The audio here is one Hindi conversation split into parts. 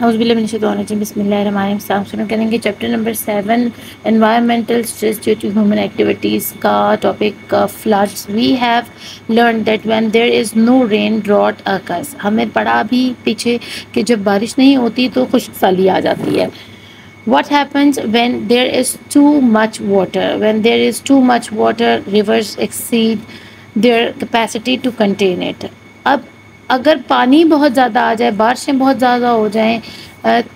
बिस्मिल्लाहिर्रहमानिर्रहीम। शुरू करेंगे chapter number 7 environmental stress due to human activities का topic floods. We have learn that when there is no rain drought occurs. हमें पढ़ा अभी पीछे कि जब बारिश नहीं होती तो खुश्क साली आ जाती है। What happens when there is too much water? When there is too much water, rivers exceed their capacity to contain it. अब अगर पानी बहुत ज़्यादा आ जाए, बारिशें बहुत ज़्यादा हो जाएं,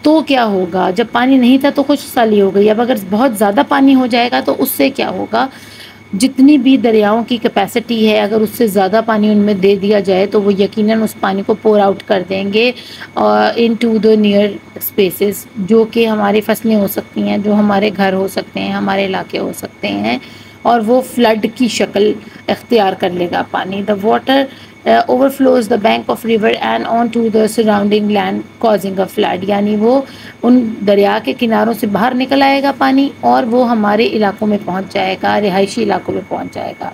तो क्या होगा? जब पानी नहीं था तो खुश्क साली हो गई। अब अगर बहुत ज़्यादा पानी हो जाएगा तो उससे क्या होगा? जितनी भी दरियाओं की कैपेसिटी है, अगर उससे ज़्यादा पानी उनमें दे दिया जाए तो वो यकीनन उस पानी को पोर आउट कर देंगे इन टू द नियर स्पेसेस, जो कि हमारी फसलें हो सकती हैं, जो हमारे घर हो सकते हैं, हमारे इलाके हो सकते हैं, और वो फ्लड की शक्ल इख्तियार कर लेगा पानी। The water overflows the bank of river and onto the surrounding land causing a flood। यानी वो उन दरिया के किनारों से बाहर निकल आएगा पानी और वो हमारे इलाकों में पहुंच जाएगा, रिहायशी इलाकों में पहुंच जाएगा।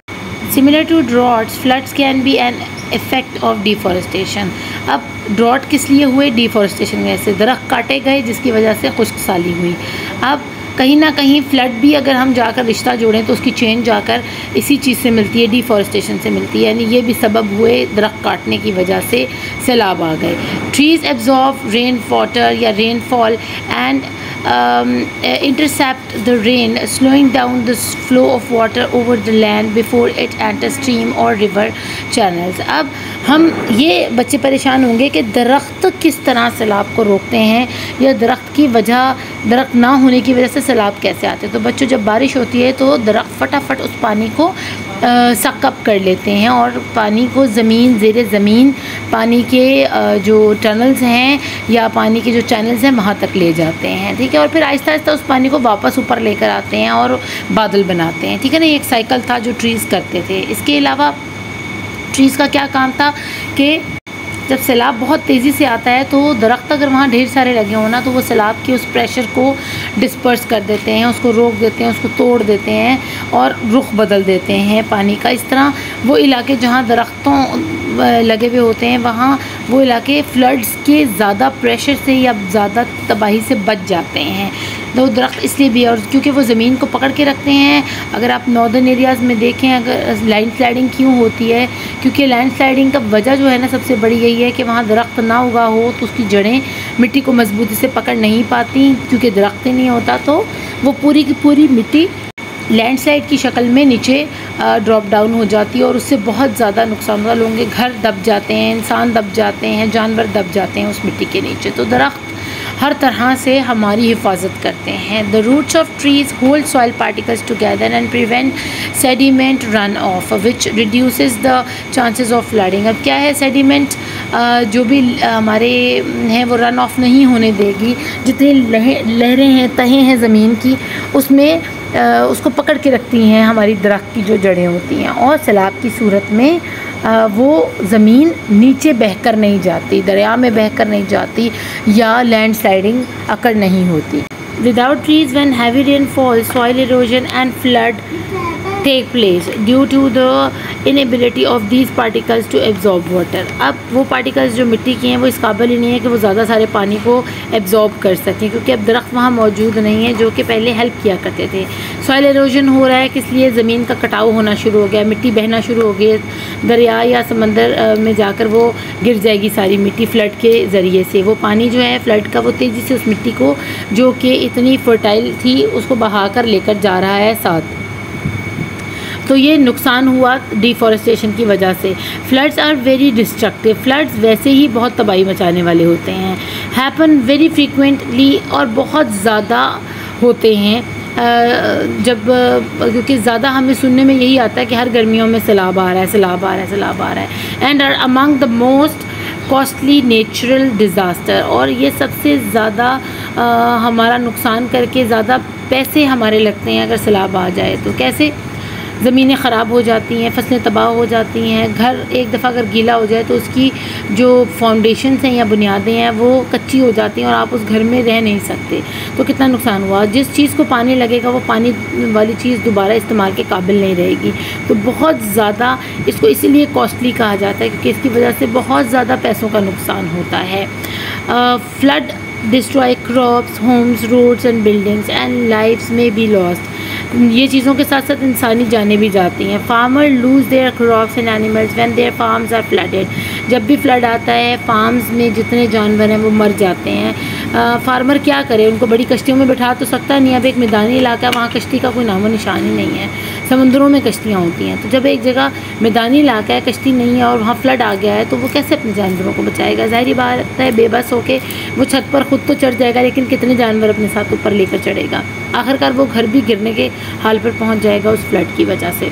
Similar to droughts, floods can be an effect of deforestation। अब ड्रॉट किस लिए हुए? डिफॉरेस्टेशन में से दरख्त काटे गए जिसकी वजह से खुश्क साली हुई। अब कहीं ना कहीं फ्लड भी अगर हम जाकर रिश्ता जोड़ें तो उसकी चेन जाकर इसी चीज़ से मिलती है, डिफॉरेस्टेशन से मिलती है। यानी ये भी सबब हुए दरख्त काटने की वजह से सैलाब आ गए। ट्रीज़ एब्जॉर्ब रेन वाटर या rainfall and intercept the rain, slowing down the flow of water over the land before it enters stream or river channels। अब हम ये बच्चे परेशान होंगे कि दरख्त किस तरह सैलाब को रोकते हैं या दरख्त की वजह, दरख्त ना होने की वजह से सैलाब कैसे आते हैं। तो बच्चों, जब बारिश होती है तो दरख्त फटाफट उस पानी को सकअप कर लेते हैं और पानी को ज़मीन, ज़ेरे ज़मीन पानी के जो टनल्स हैं या पानी के जो चैनल्स हैं वहाँ तक ले जाते हैं, ठीक है। और फिर आहिस्ता आहिस्ता उस पानी को वापस ऊपर लेकर आते हैं और बादल बनाते हैं, ठीक है ना। ये एक साइकिल था जो ट्रीज़ करते थे। इसके अलावा ट्रीज़ का क्या काम था कि जब सैलाब बहुत तेज़ी से आता है तो दरख्त अगर वहाँ ढेर सारे लगे हों ना तो वो सैलाब के उस प्रेशर को डिस्पर्स कर देते हैं, उसको रोक देते हैं, उसको तोड़ देते हैं और रुख बदल देते हैं पानी का। इस तरह वो इलाके जहाँ दरख्तों लगे हुए होते हैं वहाँ वो इलाके फ्लड्स के ज़्यादा प्रेशर से या ज़्यादा तबाही से बच जाते हैं। तो दरख्त इसलिए भी है और क्योंकि वो ज़मीन को पकड़ के रखते हैं। अगर आप नॉर्दर्न एरियाज़ में देखें, अगर लैंड स्लाइडिंग क्यों होती है, क्योंकि लैंड स्लाइडिंग का वजह जो है ना सबसे बड़ी यही है कि वहाँ दरख्त ना उगा हो तो उसकी जड़ें मिट्टी को मजबूती से पकड़ नहीं पाती। क्योंकि दरख्त ही नहीं होता तो वो पूरी की पूरी मिट्टी लैंडस्लाइड की शक्ल में नीचे ड्रॉप डाउन हो जाती है और उससे बहुत ज़्यादा नुकसान होता है। लोगों के घर दब जाते हैं, इंसान दब जाते हैं, जानवर दब जाते हैं उस मिट्टी के नीचे। तो दरख्त हर तरह से हमारी हिफाजत करते हैं। The roots of trees hold soil particles together and prevent sediment run off which reduces the chances of flooding. अब क्या है सेडिमेंट? जो भी हमारे हैं वो रन ऑफ नहीं होने देगी। जितनी लहरें हैं, तहें हैं ज़मीन की, उसमें उसको पकड़ के रखती हैं हमारी दरख्त की जो जड़ें होती हैं और सैलाब की सूरत में वो ज़मीन नीचे बहकर नहीं जाती, दरिया में बहकर नहीं जाती या लैंड स्लाइडिंग अकर नहीं होती। Without trees when heavy rainfall, soil erosion and flood take place due to the inability of these particles to absorb water। अब वो particles जो मिट्टी की हैं वो इस काबिल ही नहीं है कि वो ज़्यादा सारे पानी को absorb कर सकें, क्योंकि अब दरख्त वहाँ मौजूद नहीं है जो कि पहले हेल्प किया करते थे। सॉइल एरोजन हो रहा है, किस लिए? ज़मीन का कटाव होना शुरू हो गया, मिट्टी बहना शुरू हो गई, दरिया या समंदर में जाकर वो गिर जाएगी सारी मिट्टी फ्लड के ज़रिए से। वो पानी जो है फ्लड का वो तेज़ी से उस मिट्टी को जो कि इतनी फर्टाइल थी उसको बहा कर लेकर जा रहा है साथ। तो ये नुकसान हुआ डिफॉरेस्टेशन की वजह से। Floods are very destructive. Floods वैसे ही बहुत तबाही मचाने वाले होते हैं। हैपन वेरी फ्रीक्वेंटली और बहुत ज़्यादा होते हैं जब, क्योंकि ज़्यादा हमें सुनने में यही आता है कि हर गर्मियों में सैलाब आ रहा है, सैलाब आ रहा है, सैलाब आ रहा है। And are among the most costly natural disaster. और ये सबसे ज़्यादा हमारा नुकसान करके ज़्यादा पैसे हमारे लगते हैं अगर सैलाब आ जाए तो। कैसे? ज़मीनें ख़राब हो जाती हैं, फसलें तबाह हो जाती हैं, घर एक दफ़ा अगर गीला हो जाए तो उसकी जो फाउंडेशंस हैं या बुनियादें हैं वो कच्ची हो जाती हैं और आप उस घर में रह नहीं सकते। तो कितना नुकसान हुआ। जिस चीज़ को पानी लगेगा वो पानी वाली चीज़ दोबारा इस्तेमाल के काबिल नहीं रहेगी। तो बहुत ज़्यादा इसको इसीलिए कॉस्टली कहा जाता है क्योंकि इसकी वजह से बहुत ज़्यादा पैसों का नुकसान होता है। Flood destroy crops, homes, roads and buildings and lives may be lost. ये चीज़ों के साथ साथ इंसानी जानें भी जाती हैं. Farmer lose their crops and animals when their farms are flooded. जब भी फ्लड आता है फार्म्स में जितने जानवर हैं वो मर जाते हैं. फार्मर क्या करे, उनको बड़ी कश्तियों में बैठा तो सकता नहीं. अब एक मैदानी इलाका है, वहाँ कश्ती का कोई नामो निशान ही नहीं है. समुद्रों में कश्तियाँ होती हैं. तो जब एक जगह मैदानी इलाका है, कश्ती नहीं है और वहाँ फ्लड आ गया है तो वो कैसे अपने जानवरों को बचाएगा. ज़ाहिर बात है बेबस होके वो छत पर खुद तो चढ़ जाएगा लेकिन कितने जानवर अपने साथ ऊपर लेकर चढ़ेगा. आखिरकार वो घर भी गिरने के हाल पर पहुंच जाएगा उस फ्लड की वजह से.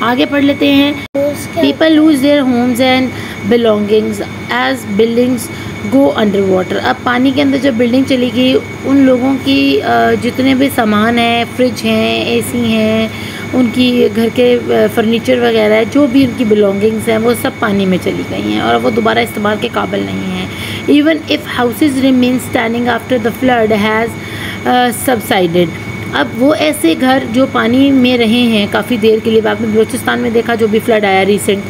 आगे पढ़ लेते हैं. People lose their homes and belongings as buildings go under water. अब पानी के अंदर जब बिल्डिंग चली गई, उन लोगों की जितने भी सामान हैं, फ्रिज हैं, एसी हैं, उनकी घर के फर्नीचर वगैरह है, जो भी उनकी बिलोंगिंग्स हैं वो सब पानी में चली गई हैं और वो दोबारा इस्तेमाल के काबिल नहीं हैं. Even if houses remain standing after the flood has subsided. अब वो ऐसे घर जो पानी में रहे हैं काफ़ी देर के लिए, आपने बलूचिस्तान में देखा जो भी फ्लड आया रिसेंट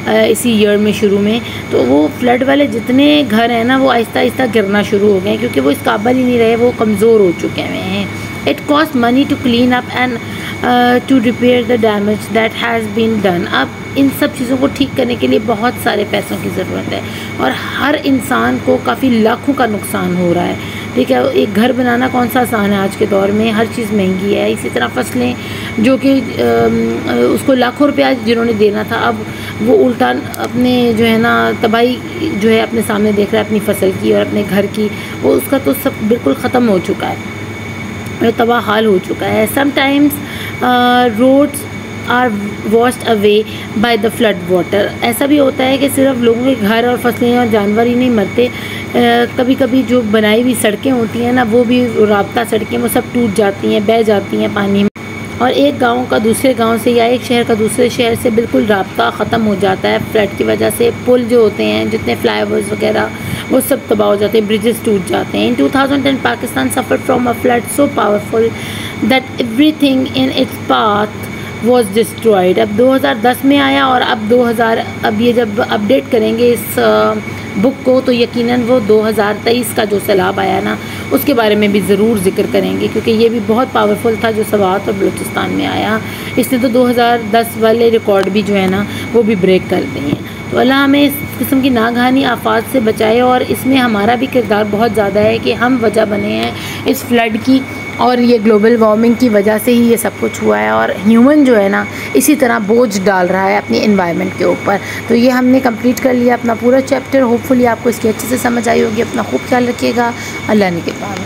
इसी ईयर में शुरू में, तो वो फ्लड वाले जितने घर हैं ना वो आहिस्ता आहिस्ता गिरना शुरू हो गए क्योंकि वो इस काबिल ही नहीं रहे, वो कमज़ोर हो चुके हुए हैं. It cost money to clean up and to repair the damage that has been done. अब इन सब चीज़ों को ठीक करने के लिए बहुत सारे पैसों की ज़रूरत है और हर इंसान को काफ़ी लाखों का नुकसान हो रहा है. ठीक है, एक घर बनाना कौन सा आसान है आज के दौर में, हर चीज़ महंगी है. इसी तरह फसलें जो कि उसको लाखों रुपया जिन्होंने देना था, अब वो उल्टा अपने जो है ना तबाही जो है अपने सामने देख रहा है अपनी फसल की और अपने घर की, वो उसका तो सब बिल्कुल ख़त्म हो चुका है, तबाह हाल हो चुका है. Sometimes roads are washed away by the flood water. ऐसा भी होता है कि सिर्फ लोगों के घर और फसलें और जानवर ही नहीं मरते, कभी कभी जो बनाई हुई सड़कें होती हैं ना, वो भी राब्ता सड़कें वो सब टूट जाती हैं, बह जाती हैं पानी में और एक गांव का दूसरे गांव से या एक शहर का दूसरे शहर से बिल्कुल राब्ता ख़त्म हो जाता है फ्लड की वजह से. पुल जो होते हैं, जितने फ्लाईओवर्स वगैरह वो सब तबाह हो जाते हैं, ब्रिजेस टूट जाते हैं. इन 2010 Pakistan suffered from a flood so powerful that everything in its path was destroyed. अब 2010 में आया और अब ये जब अपडेट करेंगे इस बुक को तो यकीनन वो 2023 का जो सैलाब आया ना उसके बारे में भी ज़रूर ज़िक्र करेंगे क्योंकि ये भी बहुत पावरफुल था जो सवात और बलूचिस्तान में आया. इसने तो 2010 वाले रिकॉर्ड भी जो है ना वो भी ब्रेक कर दिए हैं. तो अल्लाह हमें इस किस्म की नागहानी आफात से बचाए और इसमें हमारा भी किरदार बहुत ज़्यादा है कि हम वजह बने हैं इस फ्लड की और ये ग्लोबल वार्मिंग की वजह से ही ये सब कुछ हुआ है और ह्यूमन जो है ना इसी तरह बोझ डाल रहा है अपनी एनवायरनमेंट के ऊपर. तो ये हमने कंप्लीट कर लिया अपना पूरा चैप्टर. होपफुली आपको इसकी अच्छे से समझ आई होगी. अपना खूब ख्याल रखिएगा. अल्लाह ने के बाद.